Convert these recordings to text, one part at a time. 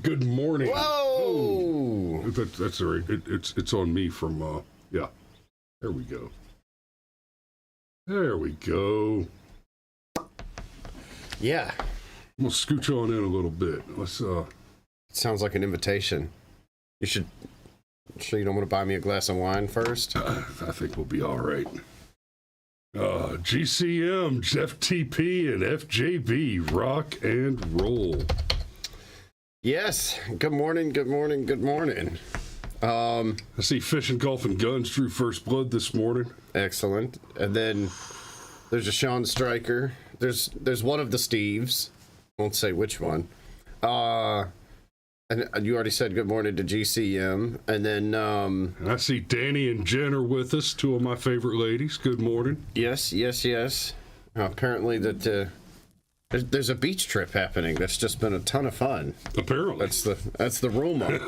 Good morning. Whoa! Oh, that's all right. It's on me from, yeah. There we go. There we go. Yeah. I'm going to scooch on in a little bit. Let's, It sounds like an invitation. You should... Sure you don't want to buy me a glass of wine first? I think we'll be all right. GCM, FTP, and FJB, rock and roll. Yes. Good morning, good morning, good morning. I see Fishing, Golf, and Guns drew first blood this morning. Excellent. And then there's a Sean Stryker. There's one of the Steves. Won't say which one. And you already said good morning to GCM. And then... And I see Danny and Jen are with us, two of my favorite ladies. Good morning. Yes. Apparently that there's a beach trip happening. That's just been a ton of fun. Apparently. That's the rumor.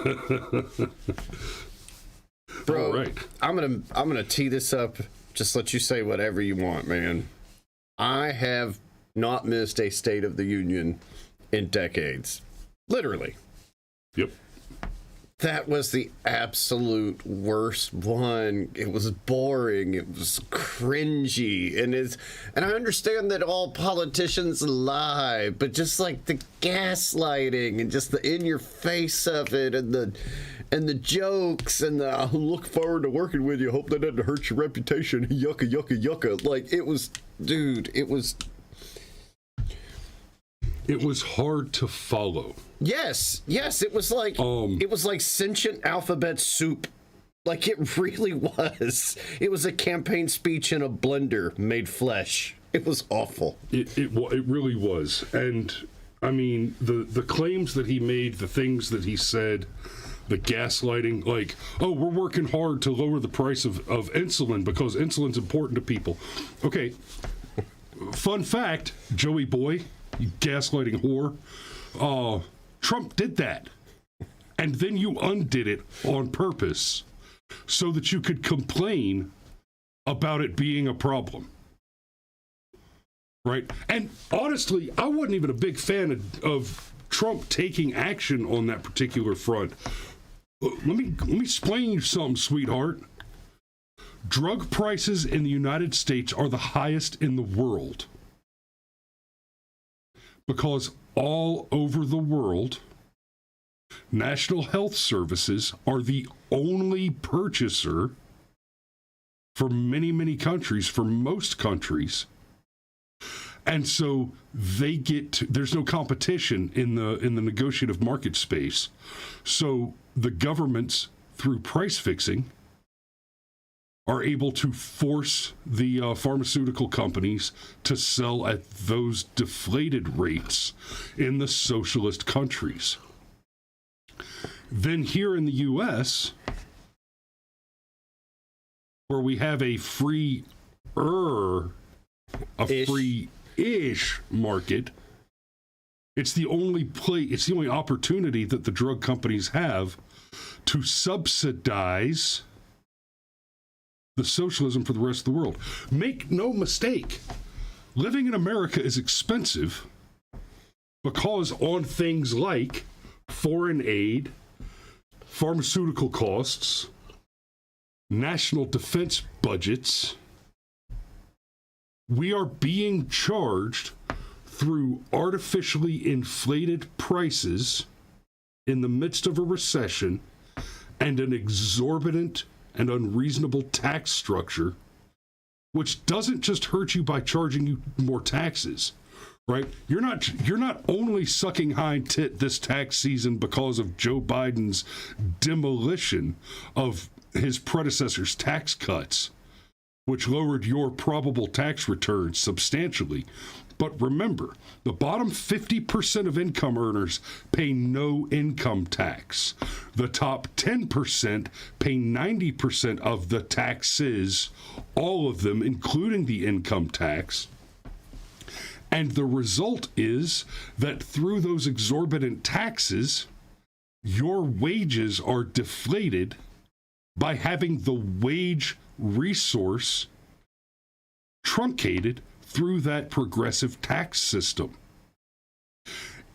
Bro, all right. I'm gonna tee this up. Just let you say whatever you want, man. I have not missed a State of the Union in decades. Literally. Yep. That was the absolute worst one. It was boring. It was cringy. And I understand that all politicians lie, but just like the gaslighting and just the in your face of it and the jokes and the I look forward to working with you. Hope that doesn't hurt your reputation. Yucca, yucca, yucca. Like it was hard to follow. Yes, it was like sentient alphabet soup. Like it really was. It was a campaign speech in a blender made flesh. It was awful. It really was. And I mean, the claims that he made, the things that he said, the gaslighting, like, oh, we're working hard to lower the price of insulin because insulin's important to people. Okay. Fun fact, Joey boy, you gaslighting whore. Trump did that. And then you undid it on purpose so that you could complain about it being a problem. Right? And honestly, I wasn't even a big fan of Trump taking action on that particular front. Let me explain you something, sweetheart. Drug prices in the United States are the highest in the world. Because all over the world, National Health Services are the only purchaser for many, many countries, for most countries. And so there's no competition in the negotiative market space. So the governments, through price fixing, are able to force the pharmaceutical companies to sell at those deflated rates in the socialist countries. Then here in the U.S., where we have a free-ish market, it's the only opportunity that the drug companies have to subsidize the socialism for the rest of the world. Make no mistake, living in America is expensive because on things like foreign aid, pharmaceutical costs, national defense budgets, we are being charged through artificially inflated prices in the midst of a recession and an exorbitant and unreasonable tax structure, which doesn't just hurt you by charging you more taxes, right? You're not only sucking hind tit this tax season because of Joe Biden's demolition of his predecessor's tax cuts, which lowered your probable tax returns substantially. But remember, the bottom 50% of income earners pay no income tax. The top 10% pay 90% of the taxes, all of them, including the income tax. And the result is that through those exorbitant taxes, your wages are deflated by having the wage resource truncated through that progressive tax system.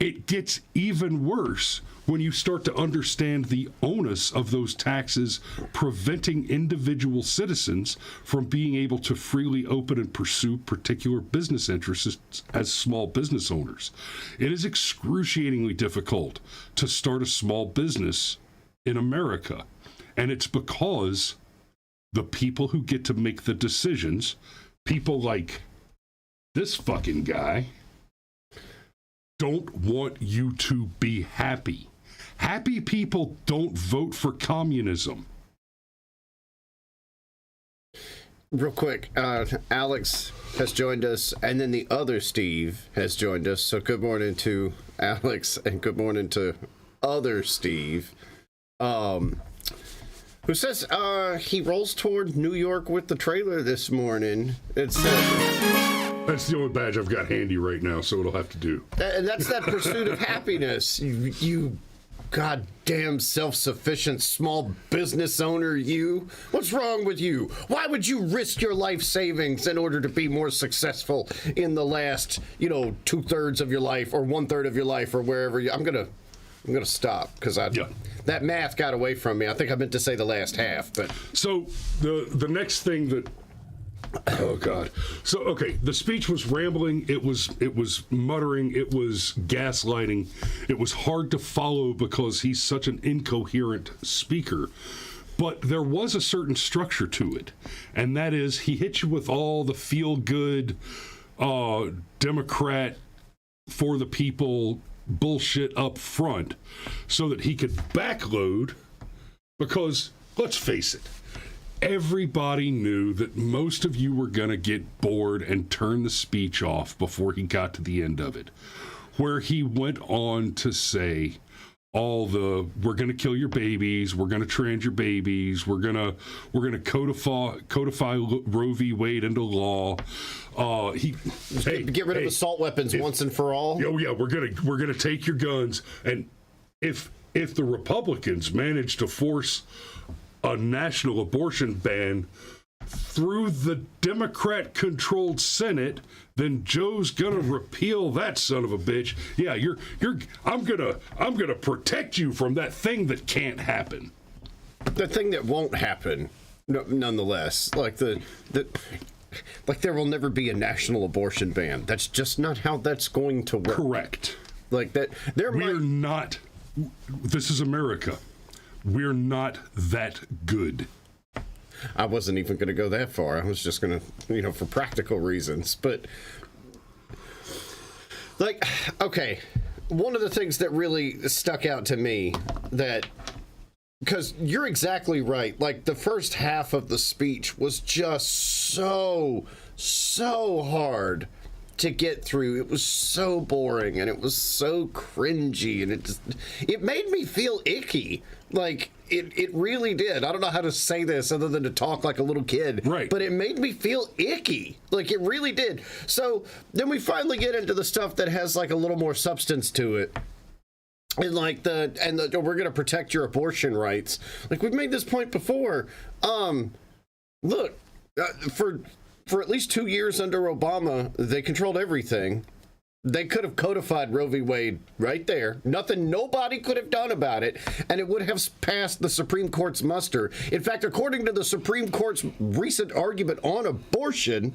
It gets even worse when you start to understand the onus of those taxes preventing individual citizens from being able to freely open and pursue particular business interests as small business owners. It is excruciatingly difficult to start a small business in America, and it's because the people who get to make the decisions, people like this fucking guy, don't want you to be happy. Happy people don't vote for communism. Real quick, Alex has joined us, and then the other Steve has joined us. So good morning to Alex, and good morning to other Steve, who says he rolls toward New York with the trailer this morning. It's That's the only badge I've got handy right now, so it'll have to do. and that's that pursuit of happiness. You goddamn self-sufficient small business owner, you. What's wrong with you? Why would you risk your life savings in order to be more successful in the last, 2/3 of your life or 1/3 of your life or wherever you... I'm gonna stop because that math got away from me. I think I meant to say the last half, but so the next thing that... Oh God! So okay, the speech was rambling. It was muttering. It was gaslighting. It was hard to follow because he's such an incoherent speaker. But there was a certain structure to it, and that is he hit you with all the feel-good, Democrat for the people bullshit up front, so that he could backload. Because let's face it. Everybody knew that most of you were going to get bored and turn the speech off before he got to the end of it, where he went on to say we're going to kill your babies, we're going to trans your babies, we're going to codify Roe v. Wade into law. Get rid of assault weapons once and for all. Oh yeah, we're gonna take your guns, and if the Republicans manage to force a national abortion ban through the Democrat-controlled Senate, then Joe's gonna repeal that son of a bitch. Yeah, I'm gonna protect you from that thing that can't happen. The thing that won't happen, nonetheless, like there will never be a national abortion ban. That's just not how that's going to work. Correct. Like that, This is America. We're not that good. I wasn't even going to go that far. I was just going to, for practical reasons. But, okay, one of the things that really stuck out to me because you're exactly right. Like, the first half of the speech was just so hard to get through. It was so boring and it was so cringy, and it made me feel icky. Like it really did. I don't know how to say this other than to talk like a little kid. Right. But it made me feel icky. Like it really did. So then we finally get into the stuff that has like a little more substance to it. And we're going to protect your abortion rights. Like we've made this point before. Look, for at least 2 years under Obama, they controlled everything. They could have codified Roe v. Wade right there. Nobody could have done about it, and it would have passed the Supreme Court's muster. In fact, according to the Supreme Court's recent argument on abortion,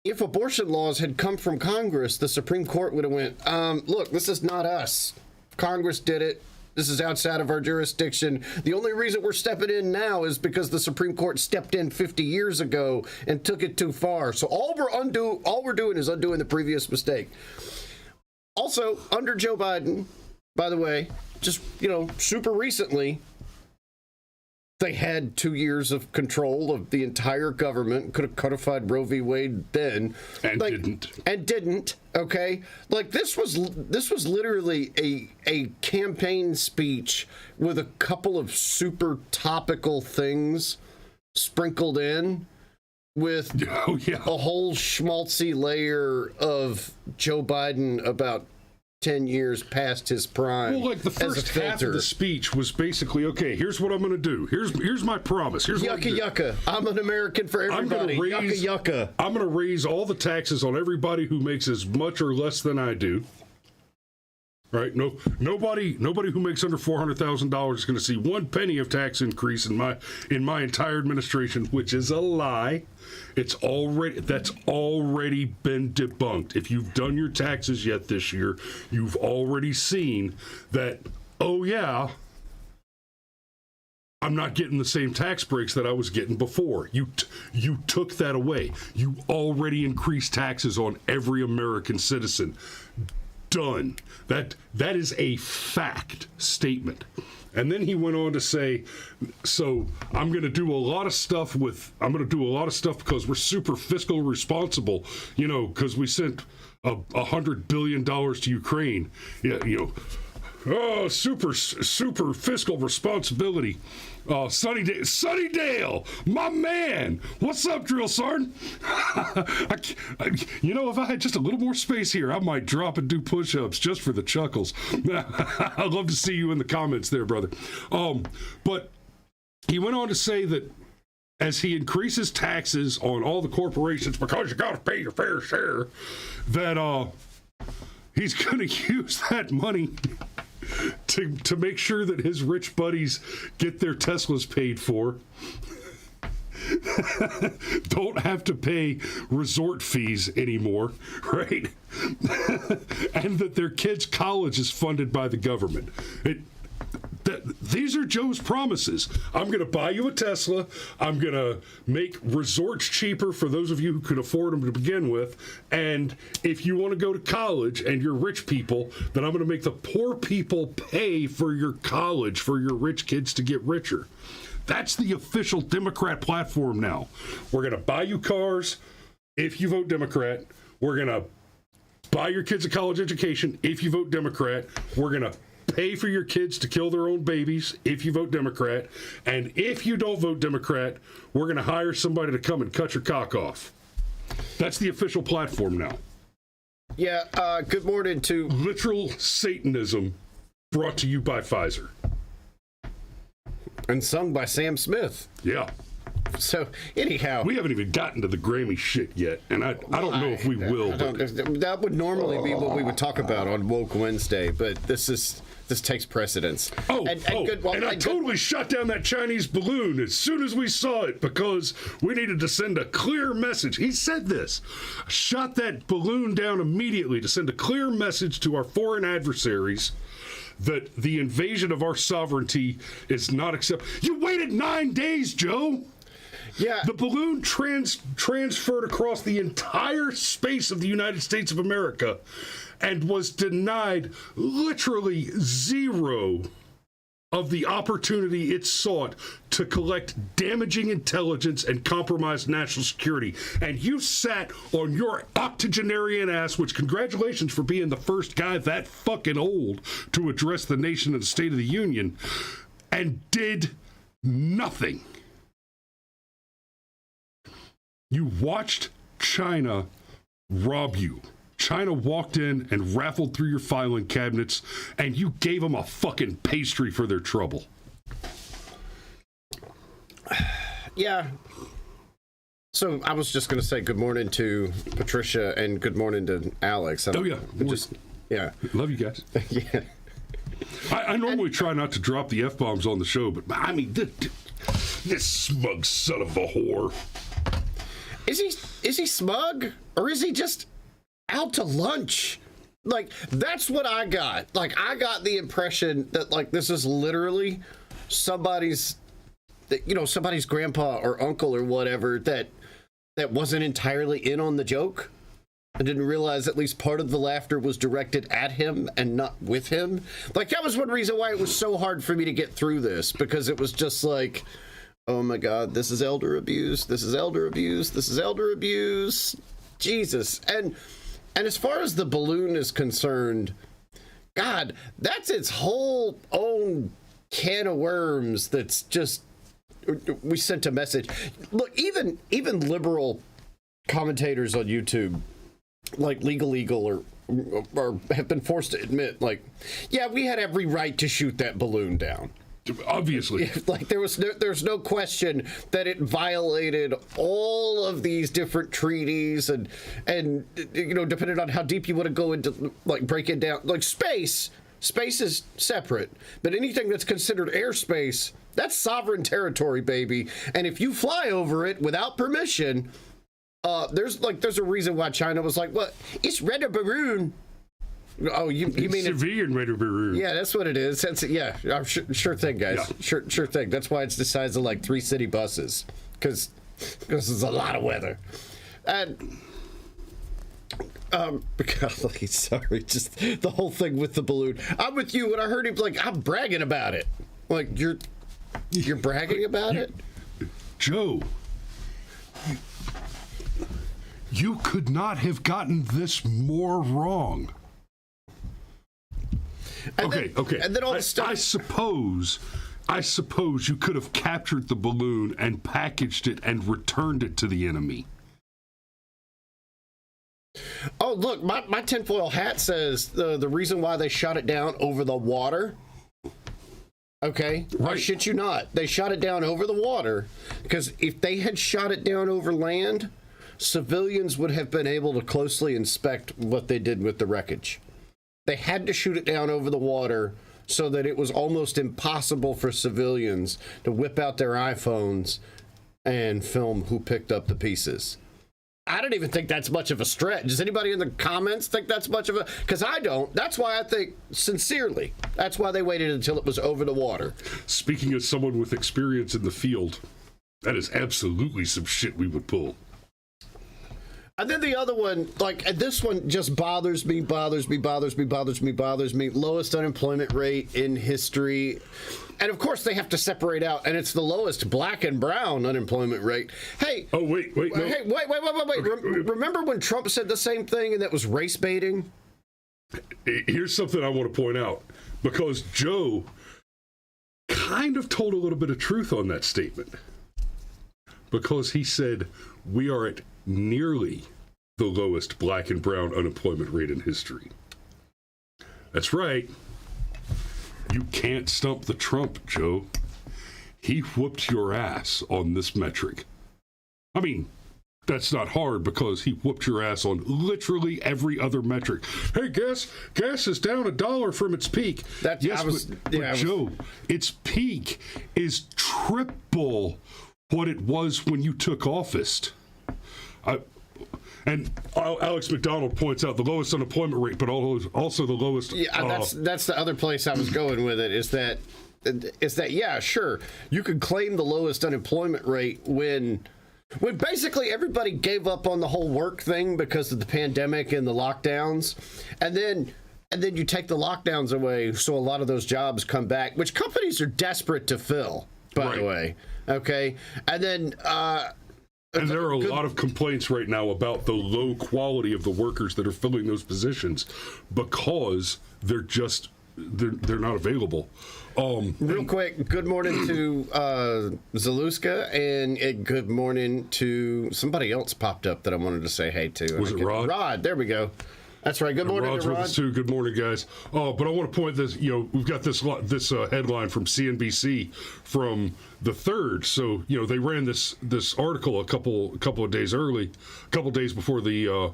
if abortion laws had come from Congress, the Supreme Court would have went, look, this is not us. Congress did it. This is outside of our jurisdiction. The only reason we're stepping in now is because the Supreme Court stepped in 50 years ago and took it too far. So all we're doing is undoing the previous mistake. Also, under Joe Biden, by the way, just, super recently, they had 2 years of control of the entire government, could have codified Roe v. Wade then. And didn't. Okay? Like, this was literally a campaign speech with a couple of super topical things sprinkled in with a whole schmaltzy layer of Joe Biden about 10 years past his prime. Well, like the first half of the speech was basically, okay, here's what I'm going to do. Here's my promise. Here's what yucca. I'm an American for everybody. Yucca. I'm going to raise all the taxes on everybody who makes as much or less than I do. right? Nobody who makes under $400,000 is going to see one penny of tax increase in my entire administration, which is a lie. That's already been debunked. If you've done your taxes yet this year, you've already seen that. Oh yeah, I'm not getting the same tax breaks that I was getting before. You took that away. You already increased taxes on every American citizen. Done. That is a fact statement. And then he went on to say, so I'm going to do a lot of stuff because we're super fiscal responsible, because we sent $100 billion to Ukraine. Yeah, oh, super fiscal responsibility. Sonny Dale, my man. What's up, Drill Sergeant? If I had just a little more space here, I might drop and do push-ups just for the chuckles. I'd love to see you in the comments there, brother. But he went on to say that as he increases taxes on all the corporations, because you got to pay your fair share, that he's going to use that money to make sure that his rich buddies get their Teslas paid for, don't have to pay resort fees anymore, right? And that their kids' college is funded by the government. These are Joe's promises. I'm going to buy you a Tesla. I'm going to make resorts cheaper for those of you who could afford them to begin with. And if you want to go to college and you're rich people, then I'm going to make the poor people pay for your college for your rich kids to get richer. That's the official Democrat platform now. We're going to buy you cars if you vote Democrat. We're going to buy your kids a college education if you vote Democrat. We're going to pay for your kids to kill their own babies if you vote Democrat. And if you don't vote Democrat, we're going to hire somebody to come and cut your cock off. That's the official platform now. Yeah, good morning to... Literal Satanism brought to you by Pfizer. And sung by Sam Smith. Yeah. So, anyhow... We haven't even gotten to the Grammy shit yet, and I don't know if we will. That would normally be what we would talk about on Woke Wednesday, but this takes precedence. I totally shot down that Chinese balloon as soon as we saw it because we needed to send a clear message. He said this. I shot that balloon down immediately to send a clear message to our foreign adversaries that the invasion of our sovereignty is not acceptable. You waited 9 days, Joe. Yeah. The balloon transferred across the entire space of the United States of America and was denied literally zero of the opportunity it sought to collect damaging intelligence and compromise national security. And you sat on your octogenarian ass, which congratulations for being the first guy that fucking old to address the nation of the State of the Union, and did nothing. You watched China rob you. China walked in and raffled through your filing cabinets, and you gave them a fucking pastry for their trouble. Yeah. So I was just going to say good morning to Patricia and good morning to Alex. Oh, yeah. Yeah. Love you guys. Yeah. I normally try not to drop the F-bombs on the show, but I mean, this smug son of a whore. Is he smug, or is he just out to lunch? Like, that's what I got. Like, I got the impression that, like, this is literally somebody's grandpa or uncle or whatever that wasn't entirely in on the joke. I didn't realize at least part of the laughter was directed at him and not with him. Like, that was one reason why it was so hard for me to get through this, because it was just like, oh my God, this is elder abuse. This is elder abuse. This is elder abuse. Jesus. And as far as the balloon is concerned, God, that's its whole own can of worms. That's just, we sent a message. Look, even liberal commentators on YouTube, like Legal Eagle, or have been forced to admit, like, yeah, we had every right to shoot that balloon down. Obviously. Like, there's no question that it violated all of these different treaties, and depending on how deep you want to go into, like, break it down, like, space space is separate, but anything that's considered airspace, that's sovereign territory, baby. And if you fly over it without permission, there's a reason why China was like, "What? It's red balloon." Oh, you mean civilian red balloon? Yeah, that's what it is. Sure thing, guys. Yeah. Sure thing. That's why it's the size of like 3 city buses, because there's a lot of weather. And golly, sorry, just the whole thing with the balloon. I'm with you when I heard him like, I'm bragging about it. Like you're bragging about it, Joe. You could not have gotten this more wrong. Okay. And then all the stuff. I suppose you could have captured the balloon and packaged it and returned it to the enemy. Oh, look, my tinfoil hat says the reason why they shot it down over the water. Okay, right. I shit you not. They shot it down over the water because if they had shot it down over land, civilians would have been able to closely inspect what they did with the wreckage. They had to shoot it down over the water so that it was almost impossible for civilians to whip out their iPhones and film who picked up the pieces. I don't even think that's much of a stretch. Does anybody in the comments think that's much of a... Because I don't. That's why I think, sincerely, that's why they waited until it was over the water. Speaking as someone with experience in the field, that is absolutely some shit we would pull. And then the other one, like, and this one just bothers me. Lowest unemployment rate in history. And of course they have to separate out, and it's the lowest black and brown unemployment rate. Hey. Oh, wait. No. Hey, wait. Remember when Trump said the same thing and that was race baiting? Here's something I want to point out, because Joe kind of told a little bit of truth on that statement. Because he said we are at nearly the lowest black and brown unemployment rate in history. That's right. You can't stump the Trump, Joe. He whooped your ass on this metric. I mean, that's not hard because he whooped your ass on literally every other metric. Hey, gas is down $1 from its peak. Joe, its peak is triple what it was when you took office. And Alex McDonald points out the lowest unemployment rate, but also the lowest. Yeah, that's the other place I was going with it. Is that yeah, sure, you could claim the lowest unemployment rate when basically everybody gave up on the whole work thing because of the pandemic and the lockdowns, and then you take the lockdowns away, so a lot of those jobs come back, which companies are desperate to fill, by the way. Okay, and then. And there are a lot of complaints right now about the low quality of the workers that are filling those positions because they're not available. Real quick, good morning to Zaluska, and good morning to somebody else popped up that I wanted to say hey to. Was it Rod? Rod, there we go. That's right. Good morning, Rod's to Rod. with us too. Good morning, guys. But I want to point this. We've got this headline from CNBC from the 3rd. So they ran this article a couple of days early, a couple of days before the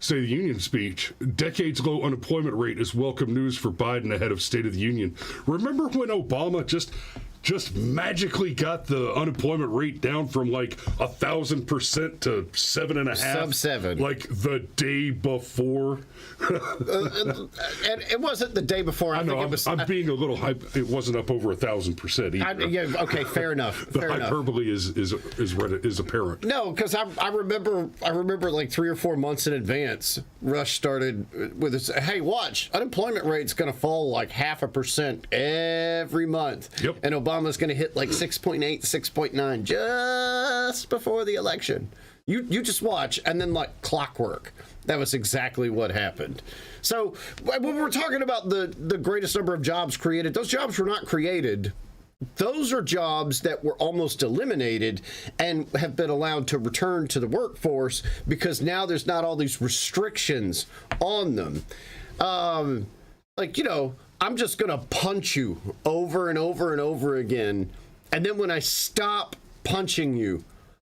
State of the Union speech. Decades low unemployment rate is welcome news for Biden ahead of State of the Union. Remember when Obama just magically got the unemployment rate down from like 1,000% to 7.5%, sub 7, like the day before. And it wasn't the day before. I think it was. I'm being a little hype. It wasn't up over 1,000% either. Yeah, okay, fair enough. The hyperbole is apparent. No, because I remember like 3 or 4 months in advance, Rush started with this. Hey, watch, unemployment rate's going to fall like 0.5% every month. Yep. And Obama's going to hit like 6.8, 6.9 just before the election. You just watch, and then like clockwork. That was exactly what happened. So when we're talking about the greatest number of jobs created, those jobs were not created. Those are jobs that were almost eliminated and have been allowed to return to the workforce because now there's not all these restrictions on them. I'm just going to punch you over and over and over again. And then when I stop punching you,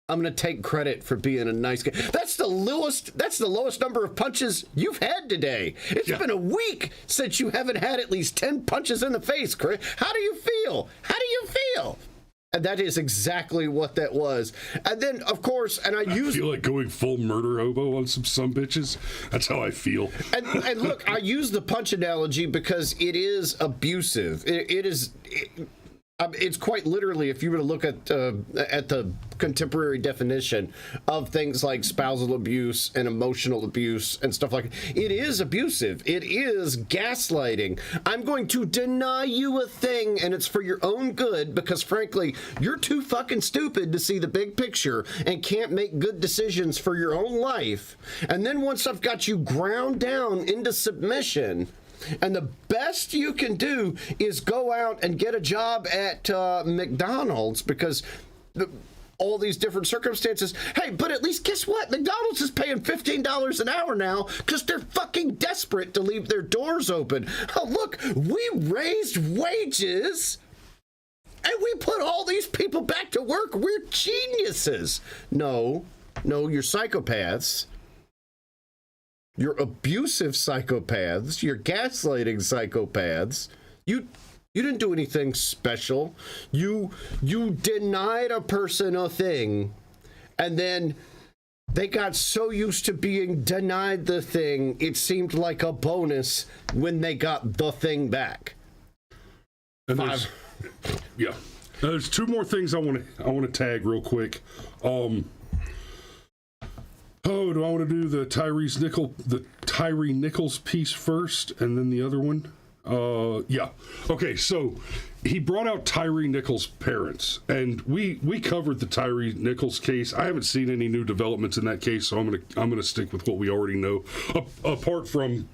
I'm going to take credit for being a nice guy. That's the lowest number of punches you've had today. It's been a week since you haven't had at least 10 punches in the face, Chris. How do you feel? And that is exactly what that was. And then, of course, I feel like going full murder hobo on some bitches. That's how I feel. And look, I use the punch analogy because it is abusive. It's quite literally, if you were to look at the contemporary definition of things like spousal abuse and emotional abuse and stuff like that, it is abusive. It is gaslighting. I'm going to deny you a thing, and it's for your own good because, frankly, you're too fucking stupid to see the big picture and can't make good decisions for your own life. And then once I've got you ground down into submission, and the best you can do is go out and get a job at McDonald's because all these different circumstances. Hey, but at least guess what? McDonald's is paying $15 an hour now because they're fucking desperate to leave their doors open. Oh, look, we raised wages and we put all these people back to work. We're geniuses. No, you're psychopaths. You're abusive psychopaths. You're gaslighting psychopaths. You didn't do anything special. You denied a person a thing, and then they got so used to being denied the thing, it seemed like a bonus when they got the thing back. And there's two more things I want to tag real quick. Do I want to do the Tyree Nichols piece first and then the other one? Yeah. Okay, so he brought out Tyree Nichols' parents, and we covered the Tyree Nichols case. I haven't seen any new developments in that case, so I'm gonna stick with what we already know. Apart from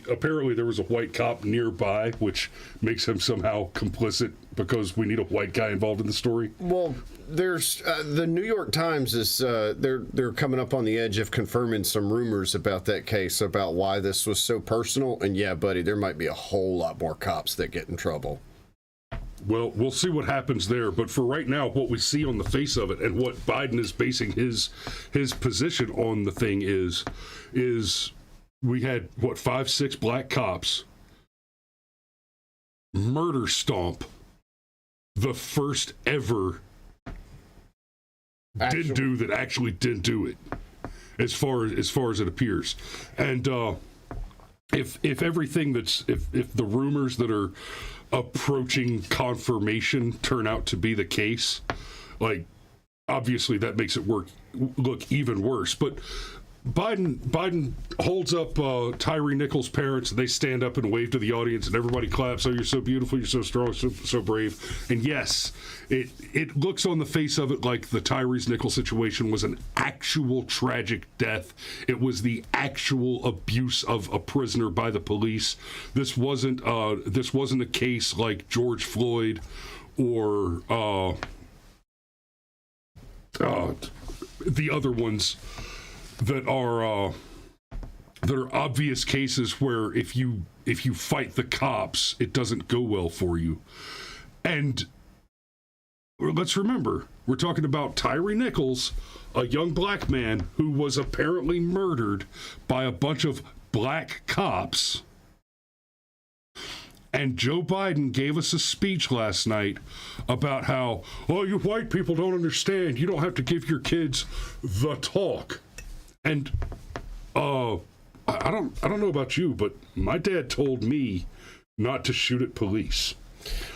apparently there was a white cop nearby, which makes him somehow complicit because we need a white guy involved in the story. Well, there's the New York Times is they're coming up on the edge of confirming some rumors about that case, about why this was so personal. And yeah, buddy, there might be a whole lot more cops that get in trouble. Well, we'll see what happens there. But for right now, what we see on the face of it and what Biden is basing his position on the thing is we had, 5-6 black cops murder stomp the first ever actually didn't do it, as far as it appears. And if the rumors that are approaching confirmation turn out to be the case, like, obviously that makes it look even worse. But Biden holds up Tyree Nichols' parents, and they stand up and wave to the audience, and everybody claps. Oh, you're so beautiful, you're so strong, so brave. And yes, it looks on the face of it like the Tyree Nichols situation was an actual tragic death. It was the actual abuse of a prisoner by the police. This wasn't a case like George Floyd or the other ones that are obvious cases where if you fight the cops, it doesn't go well for you. And let's remember, we're talking about Tyree Nichols, a young black man who was apparently murdered by a bunch of black cops. And Joe Biden gave us a speech last night about how, oh, you white people don't understand. You don't have to give your kids the talk. And I don't know about you, but my dad told me not to shoot at police.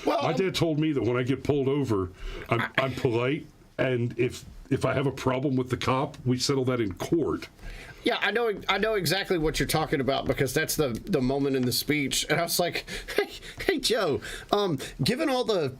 Well, my dad told me that when I get pulled over, I'm polite, and if I have a problem with the cop, we settle that in court. Yeah, I know exactly what you're talking about, because that's the moment in the speech, and I was like, hey Joe, given all the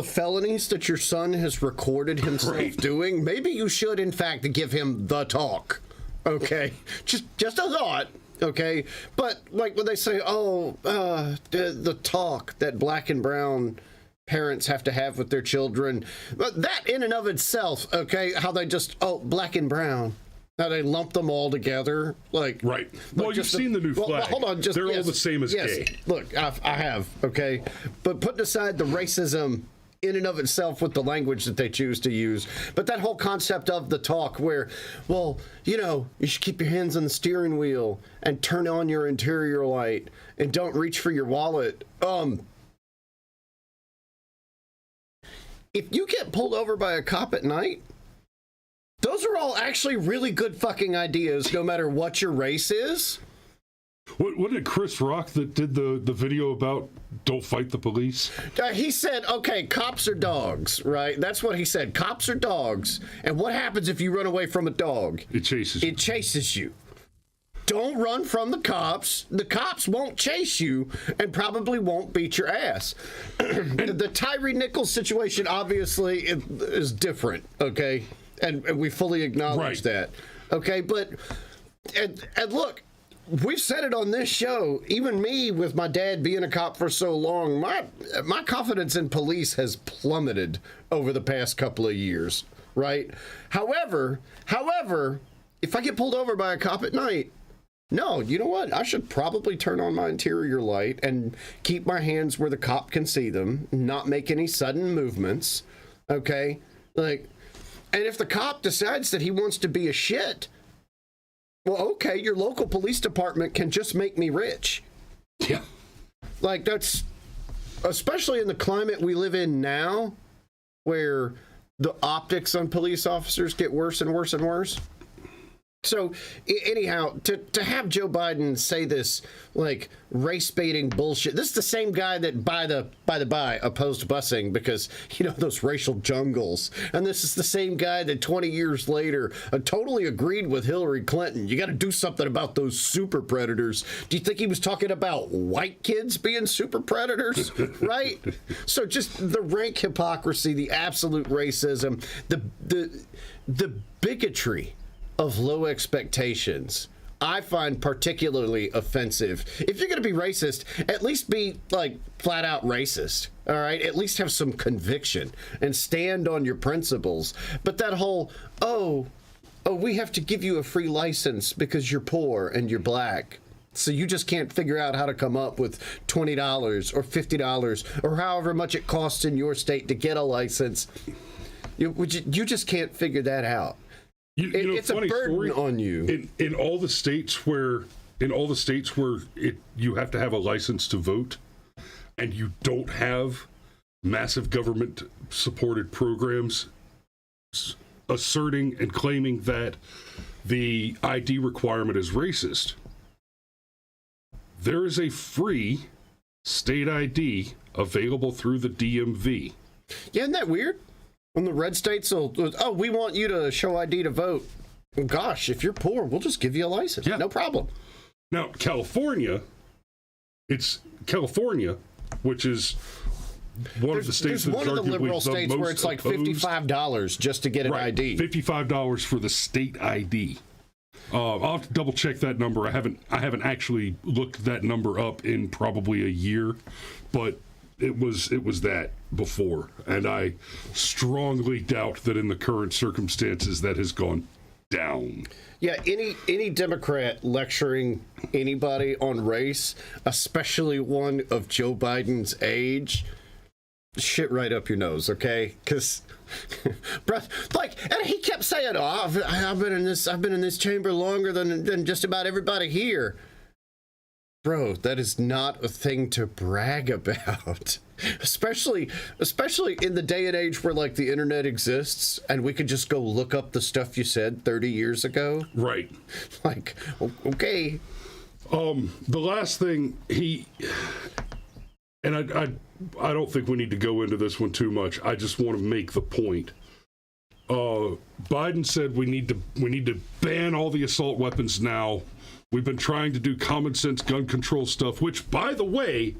felonies that your son has recorded himself doing, maybe you should in fact give him the talk. Okay, just a thought. Okay, but like when they say, the talk that black and brown parents have to have with their children, but that in and of itself, okay, how they just black and brown. Now they lump them all together, like right. Well, you've seen the new flag. Well, hold on, they're all the same as gay. Look, I have, okay, but putting aside the racism in and of itself with the language that they choose to use. But that whole concept of the talk where, well, you know, you should keep your hands on the steering wheel and turn on your interior light and don't reach for your wallet. If you get pulled over by a cop at night, those are all actually really good fucking ideas, no matter what your race is. Wasn't it Chris Rock that did the video about don't fight the police? He said, okay, cops are dogs, right? That's what he said. Cops are dogs. And what happens if you run away from a dog? It chases you. It chases you. Don't run from the cops. The cops won't chase you and probably won't beat your ass. The Tyree Nichols situation obviously is different, okay? And we fully acknowledge that. Okay, but and look, we've said it on this show, even me with my dad being a cop for so long, my confidence in police has plummeted over the past couple of years, right? However, if I get pulled over by a cop at night, no, you know what? I should probably turn on my interior light and keep my hands where the cop can see them, not make any sudden movements, okay? Like, and if the cop decides that he wants to be a shit, well, okay, your local police department can just make me rich. Yeah. Like, that's, especially in the climate we live in now, where the optics on police officers get worse and worse and worse. So, anyhow, to have Joe Biden say this, like, race-baiting bullshit, this is the same guy that, by the by, opposed busing because, you know, those racial jungles. And this is the same guy that 20 years later totally agreed with Hillary Clinton. You got to do something about those super predators. Do you think he was talking about white kids being super predators? Right? So just the rank hypocrisy, the absolute racism, the bigotry of low expectations, I find particularly offensive. If you're going to be racist, at least be, like, flat out racist, all right? At least have some conviction and stand on your principles. But that whole, oh, we have to give you a free license because you're poor and you're black, so you just can't figure out how to come up with $20 or $50 or however much it costs in your state to get a license. You just can't figure that out. It's a burden on you. In all the states where you have to have a license to vote, and you don't have massive government supported programs asserting and claiming that the ID requirement is racist, there is a free state ID available through the DMV. Yeah, isn't that weird? When the red states will, oh, we want you to show ID to vote. Well, gosh, if you're poor, we'll just give you a license. Yeah. No problem. Now, California, which is one of the states that's one of the liberal states where it's like $55 just to get an ID. $55 for the state ID. I'll have to double check that number. I haven't actually looked that number up in probably a year, but it was that before, and I strongly doubt that in the current circumstances that has gone down. Yeah, any Democrat lecturing anybody on race, especially one of Joe Biden's age, shit right up your nose, okay? Because, like, and he kept saying, "Oh, I've been in this chamber longer than just about everybody here." Bro, that is not a thing to brag about, especially in the day and age where, like, the internet exists and we could just go look up the stuff you said 30 years ago. Right. Like, okay. The last thing and I don't think we need to go into this one too much. I just want to make the point. Biden said we need to ban all the assault weapons now. We've been trying to do common sense gun control stuff, which, by the way,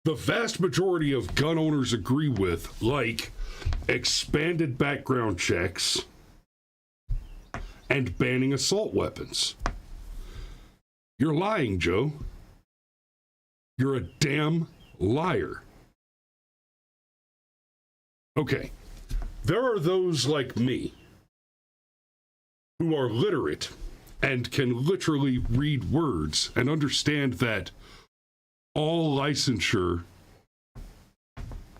the vast majority of gun owners agree with, like expanded background checks and banning assault weapons. You're lying, Joe. You're a damn liar. Okay, there are those like me who are literate and can literally read words and understand that all licensure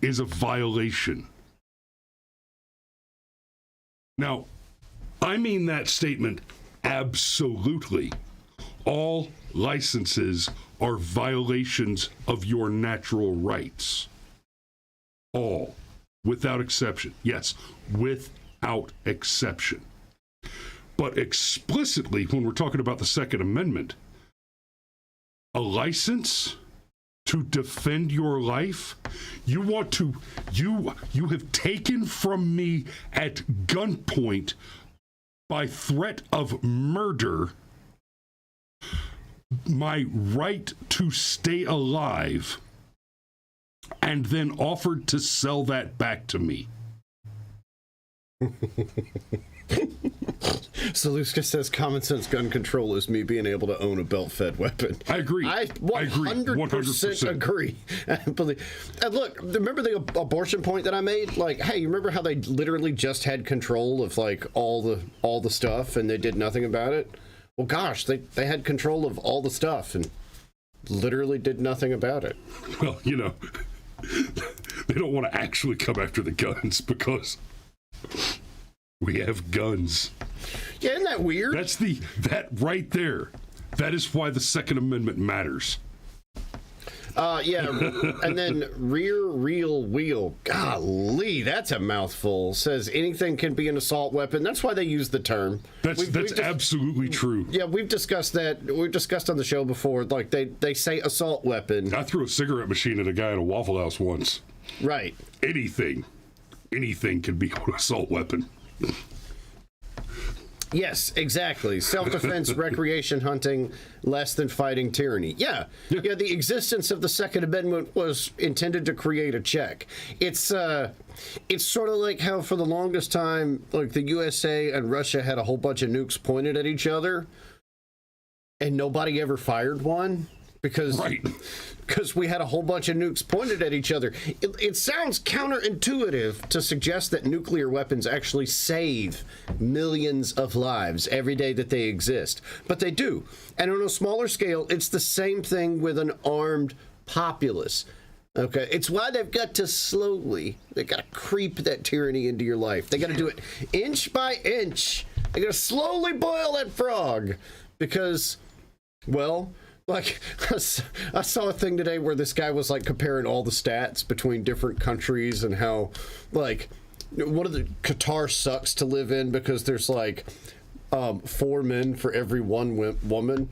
is a violation Now, I mean that statement absolutely. All licenses are violations of your natural rights. All, without exception. Yes, without exception. But explicitly, when we're talking about the Second Amendment, a license to defend your life, you have taken from me at gunpoint by threat of murder my right to stay alive, and then offered to sell that back to me. Saluska says common sense gun control is me being able to own a belt-fed weapon. I agree. I 100% agree. And look, remember the abortion point that I made? Like, hey, you remember how they literally just had control of like all the stuff and they did nothing about it? Well, gosh, they had control of all the stuff and literally did nothing about it. Well, you know, they don't want to actually come after the guns because we have guns. Yeah, isn't that weird? That right there. That is why the Second Amendment matters. Yeah, and then rear wheel. Golly, that's a mouthful. Says anything can be an assault weapon. That's why they use the term. That's absolutely true. Yeah, we've discussed that. We've discussed on the show before. Like they say assault weapon. I threw a cigarette machine at a guy at a Waffle House once. Right. Anything can be an assault weapon. Yes, exactly. Self-defense, recreation, hunting, less than fighting tyranny. Yeah, the existence of the Second Amendment was intended to create a check. It's sort of like how for the longest time, like the USA and Russia had a whole bunch of nukes pointed at each other, and nobody ever fired one because we had a whole bunch of nukes pointed at each other. It sounds counterintuitive to suggest that nuclear weapons actually save millions of lives every day that they exist, but they do. And on a smaller scale, it's the same thing with an armed populace. Okay, it's why they've got to they got to creep that tyranny into your life. They got to do it inch by inch. They got to slowly boil that frog because, well, like, I saw a thing today where this guy was, like, comparing all the stats between different countries and how, like, one of the Qatar sucks to live in because there's, like, 4 men for every 1 woman,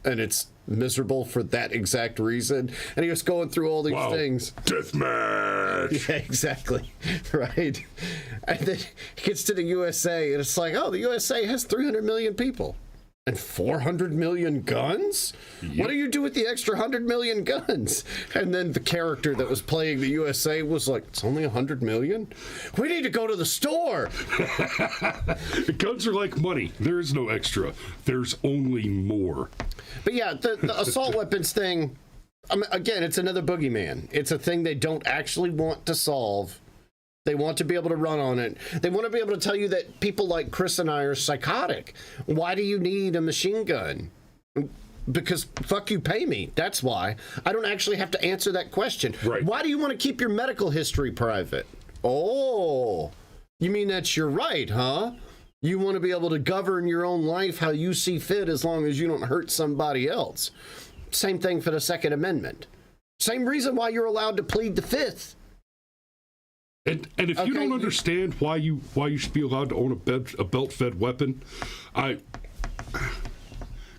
and it's miserable for that exact reason. And he was going through all these things. Deathmatch! Yeah, exactly. Right? And then he gets to the USA, and it's like, oh, the USA has 300 million people. And 400 million guns? Yep. What do you do with the extra 100 million guns? And then the character that was playing the USA was like, it's only 100 million? We need to go to the store. Guns are like money. There is no extra. There's only more. But yeah, the assault weapons thing, again, it's another boogeyman. It's a thing they don't actually want to solve. They want to be able to run on it. They want to be able to tell you that people like Chris and I are psychotic. Why do you need a machine gun? Because fuck you, pay me. That's why. I don't actually have to answer that question. Right. Why do you want to keep your medical history private? Oh, you mean that's your right, huh? You want to be able to govern your own life how you see fit as long as you don't hurt somebody else. Same thing for the Second Amendment. Same reason why you're allowed to plead the Fifth. And if you don't understand why you should be allowed to own a belt-fed weapon,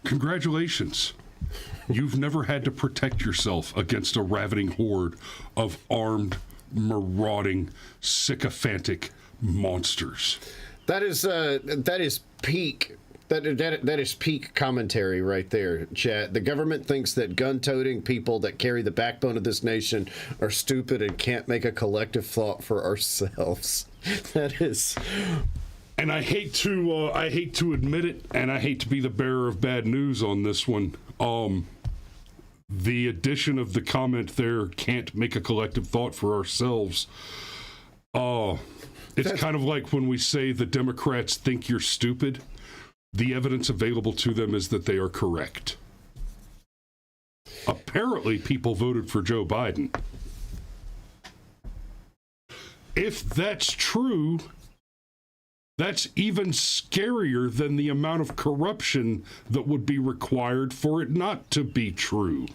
congratulations. You've never had to protect yourself against a ravening horde of armed, marauding, sycophantic monsters. That is peak. That is peak commentary right there, chat. The government thinks that gun-toting people that carry the backbone of this nation are stupid and can't make a collective thought for ourselves. That is. And I hate to admit it, and I hate to be the bearer of bad news on this one. The addition of the comment there, can't make a collective thought for ourselves. It's kind of like when we say the Democrats think you're stupid. The evidence available to them is that they are correct. Apparently, people voted for Joe Biden. If that's true, That's even scarier than the amount of corruption that would be required for it not to be true.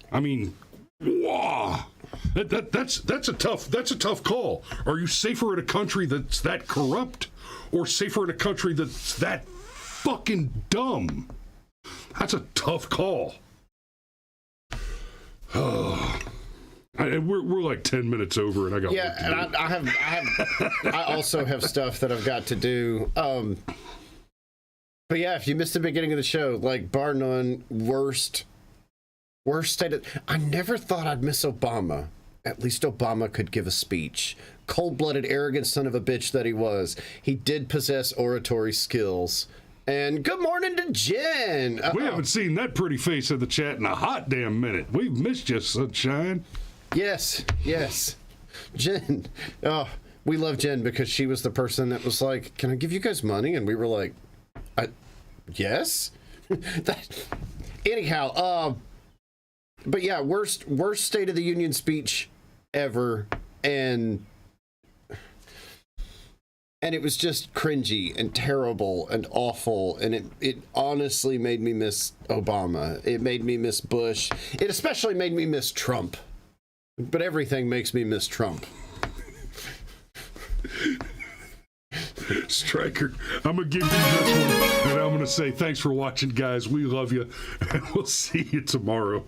I mean, wow. That's a tough call. Are you safer in a country that's that corrupt, or safer in a country that's that fucking dumb? That's a tough call. We're like 10 minutes over, and I got and I also have stuff that I've got to do. But yeah, if you missed the beginning of the show, like bar none, worst state of... I never thought I'd miss Obama. At least Obama could give a speech. Cold-blooded, arrogant son of a bitch that he was. He did possess oratory skills. And good morning to Jen. We haven't seen that pretty face in the chat in a hot damn minute. We've missed you, sunshine. Yes. Jen. Oh, we love Jen because she was the person that was like, can I give you guys money? And we were like, yes? Anyhow, but yeah, worst State of the Union speech ever, and it was just cringy and terrible and awful, and it honestly made me miss Obama. It made me miss Bush. It especially made me miss Trump. But everything makes me miss Trump. Stryker, I'm going to give you this one, and I'm going to say thanks for watching, guys. We love you, and we'll see you tomorrow.